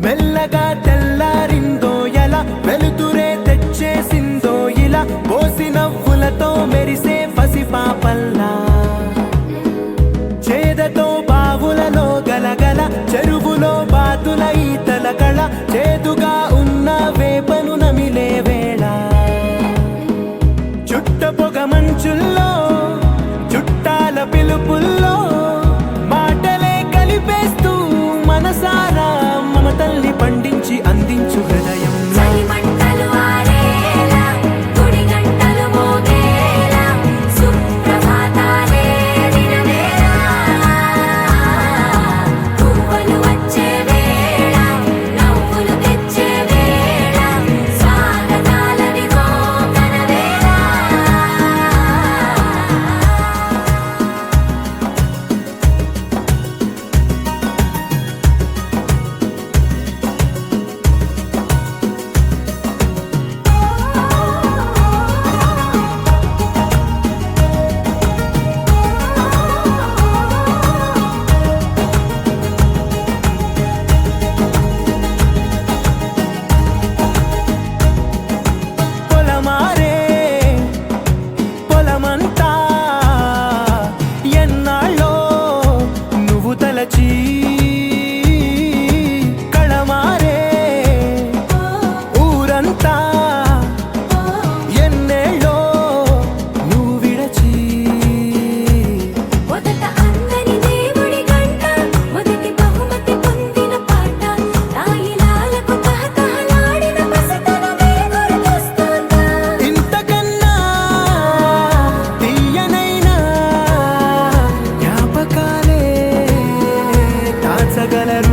మెల్లగా తెల్లారిందో ఎలా వెలుతురే తెచ్చేసిందో ఇలా పోసి నవ్వులతో మెరిసే పసిపాపల్లా చేదతో బావులలో గలగల చెరువులో బాతుల ఈతల కళ చేదుగా ఉన్న వేపను నమిలే వేళ చుట్ట పొగ మంచుల్లో చుట్టాల పిలుపుల్లో మాటలే కలిపేస్తూ మనసారా మమతల్ని పండించి అందించు హృదయం కళమారే ఊరంతా ఎన్నేళ్ళో నువ్వు విడచి మొదట అందని దేవుడి గంట మొదటి బహుమతి పొందిన పాట తాయిలాలకు తహతహలాడిన పసితనమే గుర్తొస్తుందా ఇంతకన్నా తీయనైనా జ్ఞాపకాలే దాచగలరు